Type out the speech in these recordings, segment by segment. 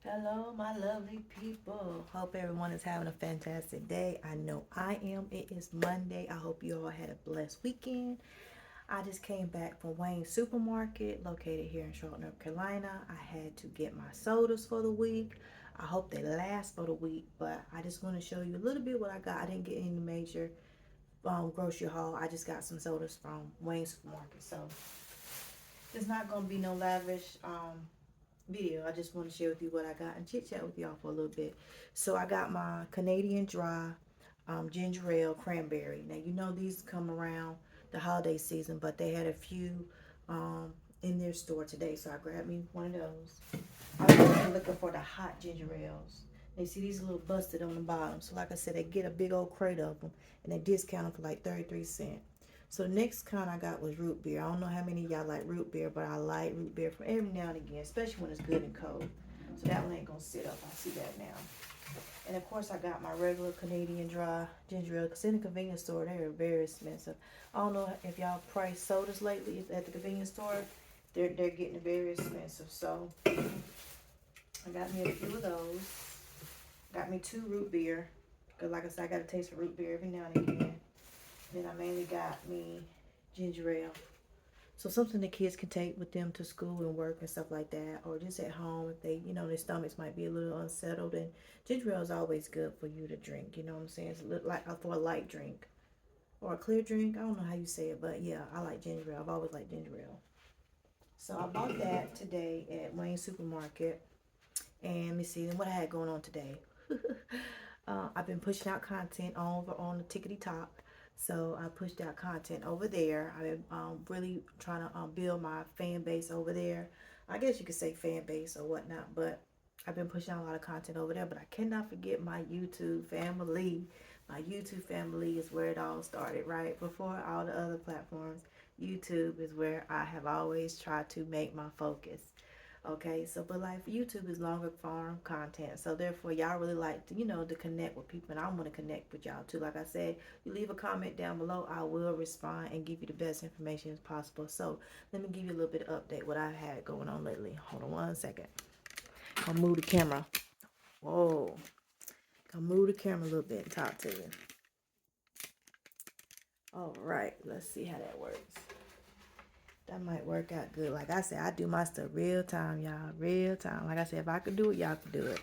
Hello, my lovely people. Hope everyone is having a fantastic day. I know I am. It is Monday. I hope you all had a blessed weekend. I just came back from Wayne's Supermarket, located here in Charlotte, North Carolina. I had to get my sodas for the week. I hope they last for the week, but I just want to show you a little bit what I got. I didn't get any major grocery haul. I just got some sodas from Wayne's Supermarket. So it's not going to be no lavish video. I just want to share with you what I got and chit chat with y'all for a little bit. So I got my Canadian Dry ginger ale cranberry. Now you know these come around the holiday season, but they had a few um, in their store today, so I grabbed me one of those. I was really looking for the hot ginger ales. They see these a little busted on the bottom, so like I said, they get a big old crate of them, and they discount them for like 33 cents. So the next kind I got was root beer. I don't know how many of y'all like root beer, but I like root beer from every now and again, especially when it's good and cold. So that one ain't gonna sit up. I see that now. And of course I got my regular Canadian Dry ginger ale, because in the convenience store they're very expensive. I don't know if y'all price sodas lately at the convenience store. They're getting very expensive. So I got me a few of those. Got me 2 root beer, because like I said, I got a taste for root beer every now and again. Then I mainly got me ginger ale. So something the kids can take with them to school and work and stuff like that, or just at home if they, their stomachs might be a little unsettled. And ginger ale is always good for you to drink. You know what I'm saying? It's a little like for a light drink or a clear drink. I don't know how you say it, but yeah, I like ginger ale. I've always liked ginger ale. So I bought that today at Wayne Supermarket. And let me see what I had going on today. I've been pushing out content over on the Tickety Talk. So I pushed out content over there. I've been really trying to build my fan base over there. I guess you could say fan base or whatnot, but I've been pushing out a lot of content over there. But I cannot forget my YouTube family. My YouTube family is where it all started, right? Before all the other platforms, YouTube is where I have always tried to make my focus. Okay, so but like YouTube is longer form content, so therefore y'all really like to to connect with people, and I want to connect with y'all too. Like I said, you leave a comment down below, I will respond and give you the best information as possible. So let me give you a little bit of update what I've had going on lately. Hold on one second. I'll move the camera. Whoa, I'll move the camera a little bit and talk to you. All right, let's see how that works. That might work out good. Like I said, I do my stuff real time, y'all. Real time. Like I said, if I could do it, y'all could do it.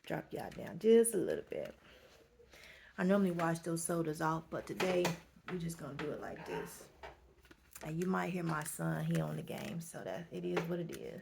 Drop y'all down just a little bit. I normally wash those sodas off, but today we're just gonna do it like this. And you might hear my son, he on the game, so that it is what it is.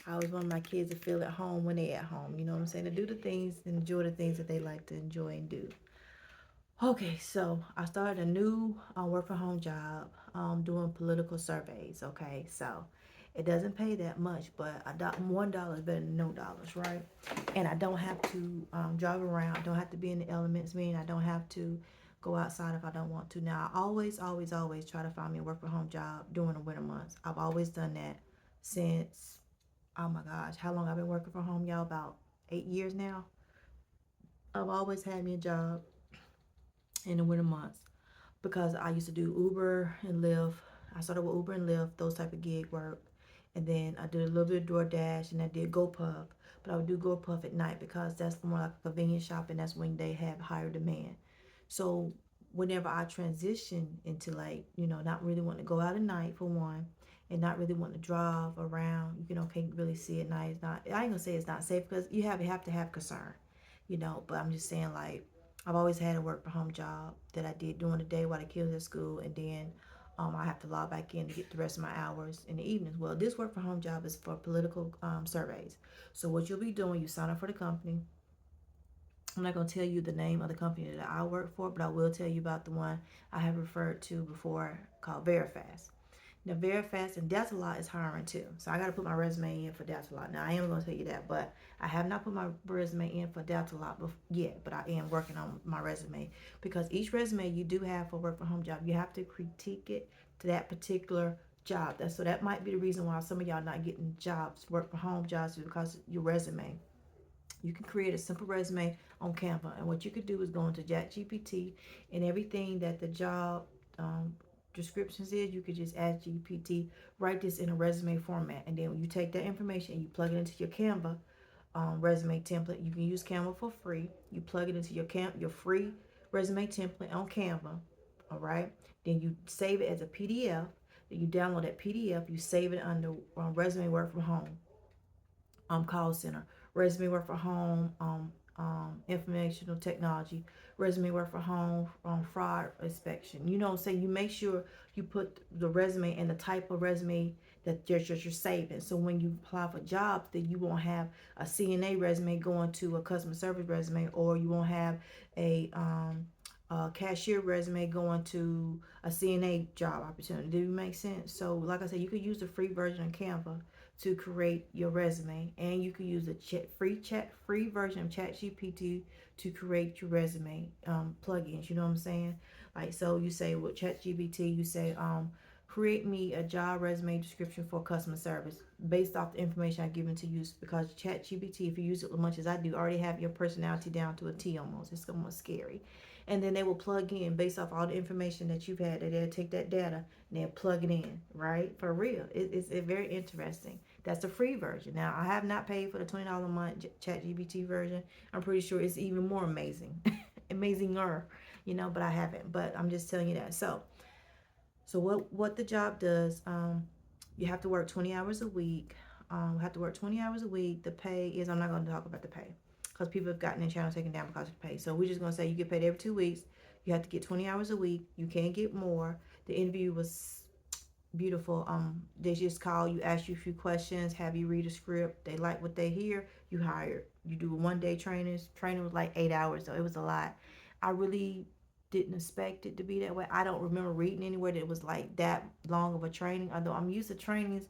I always want my kids to feel at home when they at home. You know what I'm saying? To do the things, enjoy the things that they like to enjoy and do. Okay, so I started a new work from home job doing political surveys. Okay, so it doesn't pay that much, but $1 is better than no dollars, right? And I don't have to drive around. I don't have to be in the elements, meaning I don't have to go outside if I don't want to. Now, I always try to find me a work from home job during the winter months. I've always done that since, oh my gosh, how long I've been working from home, y'all? About 8 years now. I've always had me a job in the winter months because I used to do Uber and Lyft. I started with Uber and Lyft, those type of gig work. And then I did a little bit of DoorDash and I did GoPuff. But I would do GoPuff at night because that's more like a convenience shop and that's when they have higher demand. So whenever I transition into like, not really wanting to go out at night for one and not really wanting to drive around, can't really see at night. It's not, I ain't gonna say it's not safe because you have to have concern, but I'm just saying like I've always had a work from home job that I did during the day while the kids were at school, and then I have to log back in to get the rest of my hours in the evenings. Well, this work from home job is for political surveys. So what you'll be doing, you sign up for the company. I'm not going to tell you the name of the company that I work for, but I will tell you about the one I have referred to before called Verifast. Now, Verifast and Delta Lot is hiring too. So I got to put my resume in for Delta Lot. Now, I am going to tell you that, but I have not put my resume in for Delta Lot yet, but I am working on my resume because each resume you do have for work from home job, you have to critique it to that particular job. So that might be the reason why some of y'all not getting jobs, work from home jobs, is because your resume. You can create a simple resume on Canva, and what you could do is go into ChatGPT and everything that the job descriptions is, you could just ask GPT, write this in a resume format. And then when you take that information and you plug it into your Canva resume template, you can use Canva for free. You plug it into your free resume template on Canva. All right. Then you save it as a PDF. Then you download that PDF. You save it under resume work from home, call center, resume work for home, informational technology, resume work for home, fraud inspection. You know what I'm saying? You make sure you put the resume and the type of resume that you're saving. So when you apply for jobs, that you won't have a CNA resume going to a customer service resume, or you won't have a cashier resume going to a CNA job opportunity. Do it make sense? So like I said, you could use the free version of Canva to create your resume, and you can use the free version of ChatGPT to create your resume plugins. You know what I'm saying? Like, so you say with ChatGPT, you say create me a job resume description for customer service based off the information I've given to you, because ChatGPT, if you use it as much as I do, already have your personality down to a T almost. It's almost scary. And then they will plug in based off all the information that you've had. They'll take that data and they'll plug it in, right? For real. It's very interesting. That's the free version. Now, I have not paid for the $20 a month ChatGPT version. I'm pretty sure it's even more amazing. Amazinger, but I haven't. But I'm just telling you that. So what the job does, you have to work 20 hours a week. Have to work 20 hours a week. The pay is, I'm not going to talk about the pay, because people have gotten their channel taken down because of the pay. So we're just going to say you get paid every 2 weeks. You have to get 20 hours a week. You can't get more. The interview was beautiful. They just call you, ask you a few questions, have you read a script. They like what they hear, you hired. You do a 1 day training. Training was like 8 hours, so it was a lot. I really didn't expect it to be that way. I don't remember reading anywhere that it was like that long of a training, although I'm used to trainings,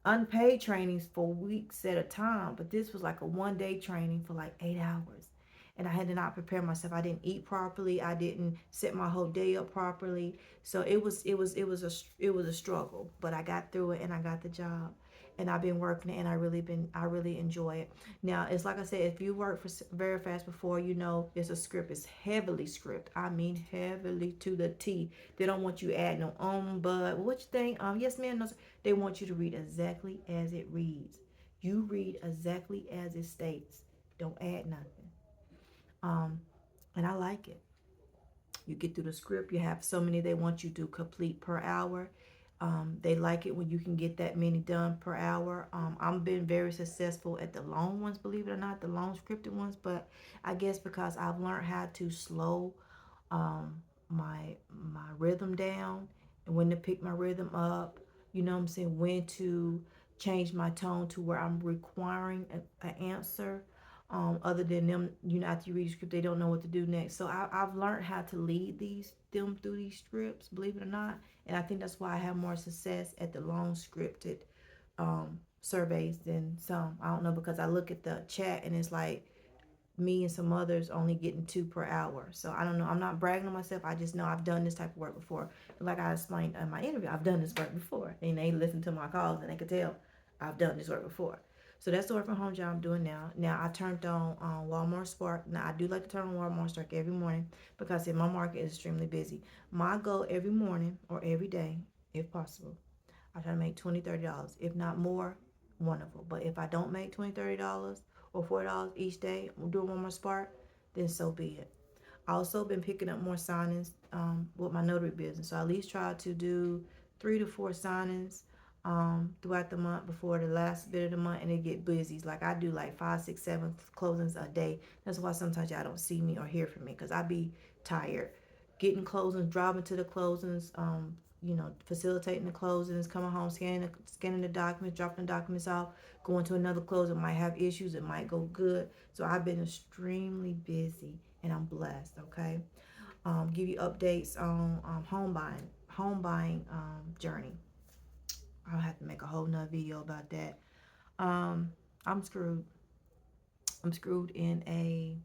unpaid trainings for weeks at a time, but this was like a 1 day training for like 8 hours. And I had to not prepare myself. I didn't eat properly. I didn't set my whole day up properly. So it was a struggle, but I got through it and I got the job. And I've been working it, and I really enjoy it. Now, it's like I said, if you work for Very Fast before, it's a script. It's heavily script. I mean heavily to the T. They don't want you adding no but what you think? Yes, ma'am. No, they want you to read exactly as it reads. You read exactly as it states. Don't add nothing. And I like it. You get through the script. You have so many they want you to complete per hour. They like it when you can get that many done per hour. I've been very successful at the long ones, believe it or not, the long scripted ones. But I guess because I've learned how to slow my rhythm down, and when to pick my rhythm up. You know what I'm saying? When to change my tone to where I'm requiring an answer. Other than them, after you read the script, they don't know what to do next. So I've learned how to lead them through these scripts, believe it or not. And I think that's why I have more success at the long scripted surveys than some. I don't know, because I look at the chat and it's like me and some others only getting 2 per hour. So I don't know. I'm not bragging on myself. I just know I've done this type of work before. Like I explained in my interview, I've done this work before. And they listen to my calls and they could tell I've done this work before. So that's the work from home job I'm doing now. Now I turned on Walmart Spark. Now I do like to turn on Walmart Spark every morning, because my market is extremely busy. My goal every morning or every day, if possible, I try to make $20, $30. If not more, wonderful. But if I don't make $20, $30 or $40 each day doing Walmart Spark, then so be it. I also been picking up more signings with my notary business. So I at least try to do 3 to 4 signings throughout the month before the last bit of the month, and it get busy. Like I do like 5, 6, 7 closings a day. That's why sometimes y'all don't see me or hear from me, because I be tired getting closings, driving to the closings, facilitating the closings, coming home, scanning the documents, dropping the documents off, going to another closing. Might have issues, it might go good. So I've been extremely busy, and I'm blessed. Okay, give you updates on home buying journey. I'll have to make a whole nother video about that. I'm screwed. I'm screwed in a.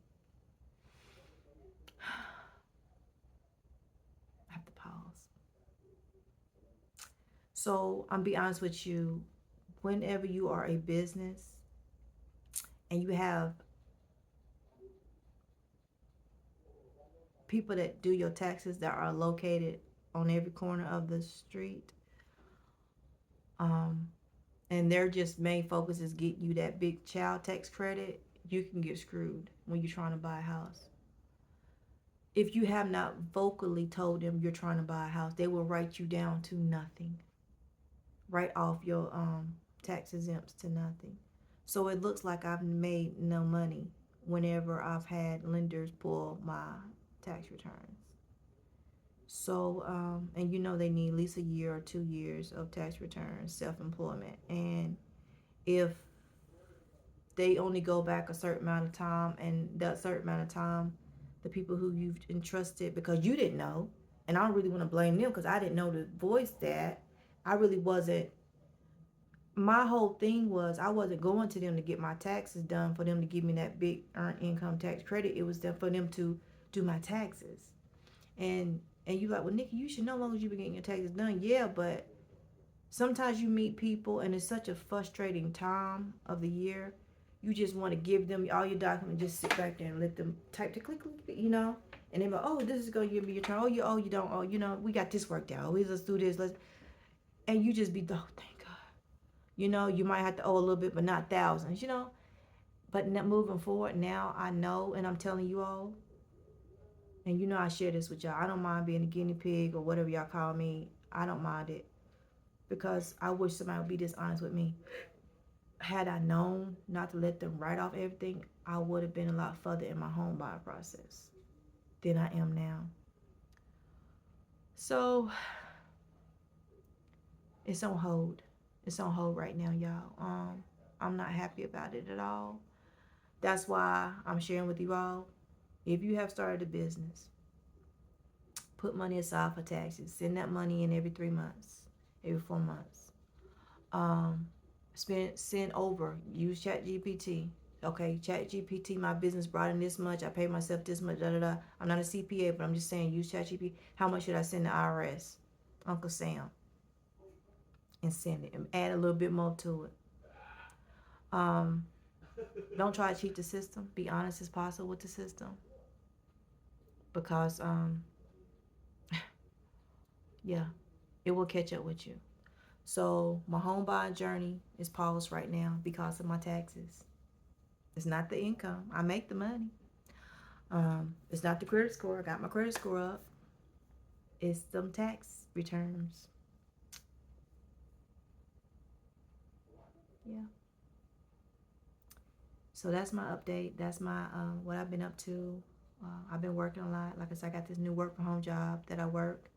I have to pause. So I'm be honest with you. Whenever you are a business and you have people that do your taxes that are located on every corner of the street. Um, and their just main focus is get you that big child tax credit. You can get screwed when you're trying to buy a house. If you have not vocally told them you're trying to buy a house, they will write you down to nothing. Write off your tax exempts to nothing. So it looks like I've made no money whenever I've had lenders pull my tax returns. So, and you know they need at least a year or 2 years of tax returns, self-employment. And if they only go back a certain amount of time, and that certain amount of time, the people who you've entrusted, because you didn't know, and I don't really want to blame them because I didn't know to voice that. I really wasn't. My whole thing was I wasn't going to them to get my taxes done for them to give me that big earned income tax credit. It was for them to do my taxes. And you like, well, Nikki, you should know as long as you be getting your taxes done. Yeah, but sometimes you meet people and it's such a frustrating time of the year. You just want to give them all your documents, just sit back there and let them type the click, you know. And they're like, oh, this is going to give me your turn. Oh, you don't. Oh, you know, we got this worked out. Let's do this. And you just be, oh, thank God. You know, you might have to owe a little bit, but not thousands, you know. But moving forward, now I know, and I'm telling you all, and you know I share this with y'all. I don't mind being a guinea pig or whatever y'all call me. I don't mind it because I wish somebody would be this honest with me. Had I known not to let them write off everything, I would have been a lot further in my home buying process than I am now. So it's on hold. It's on hold right now, y'all. I'm not happy about it at all. That's why I'm sharing with you all. If you have started a business, put money aside for taxes. Send that money in every 3 months, every 4 months. Send over. Use ChatGPT. Okay, ChatGPT, my business brought in this much. I pay myself this much. Da da da. I'm not a CPA, but I'm just saying, use ChatGPT. How much should I send the IRS, Uncle Sam, and send it, and add a little bit more to it. Don't try to cheat the system. Be honest as possible with the system, because yeah, it will catch up with you. So my home buying journey is paused right now because of my taxes. It's not the income. I make the money. It's not the credit score. I got my credit score up. It's them tax returns. Yeah. So that's my update. That's my what I've been up to. I've been working a lot. Like I said, I got this new work from home job that I work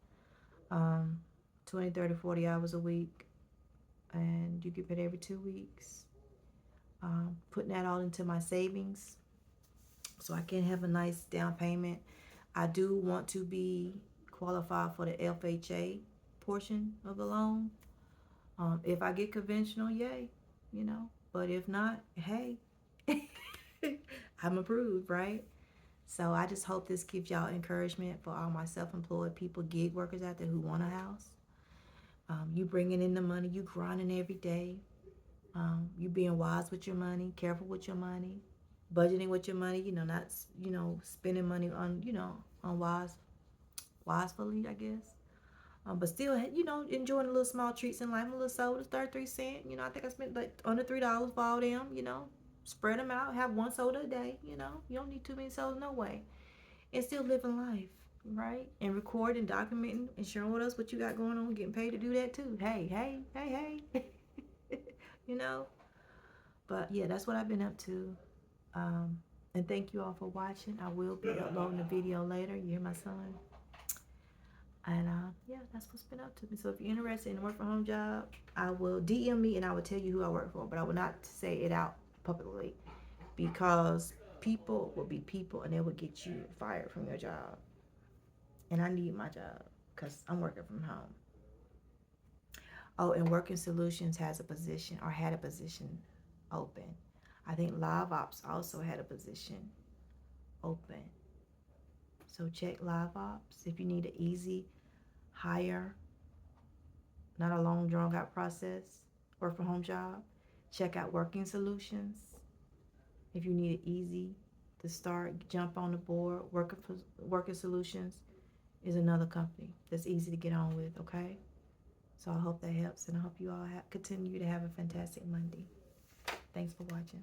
20, 30, 40 hours a week. And you get paid every 2 weeks. Putting that all into my savings so I can have a nice down payment. I do want to be qualified for the FHA portion of the loan. If I get conventional, yay, you know. But if not, hey, I'm approved, right? So I just hope this gives y'all encouragement for all my self-employed people, gig workers out there who want a house. You bringing in the money, you grinding every day. You being wise with your money, careful with your money, budgeting with your money. You know, not spending money on wisely, I guess. But still, enjoying the little small treats in life. A little soda, 33 cents. You know, I think I spent like under $3 for all them. You know, spread them out. Have one soda a day. You know, you don't need too many sodas, no way. And still living life, right? And recording, documenting, and sharing with us what you got going on. Getting paid to do that too. Hey. You know. But yeah, that's what I've been up to. And thank you all for watching. I will be uploading a video later. You hear my son? And yeah, that's what's been up to me. So if you're interested in a work from home job, I will DM me and I will tell you who I work for. But I will not say it out publicly because people will be people and they will get you fired from your job. And I need my job because I'm working from home. Oh, and Working Solutions has a position or had a position open. I think Live Ops also had a position open. So check Live Ops if you need an easy hire, not a long drawn out process, work from home job. Check out Working Solutions if you need it easy to start, jump on the board. Working Solutions is another company that's easy to get on with, okay? So I hope that helps, and I hope you all continue to have a fantastic Monday. Thanks for watching.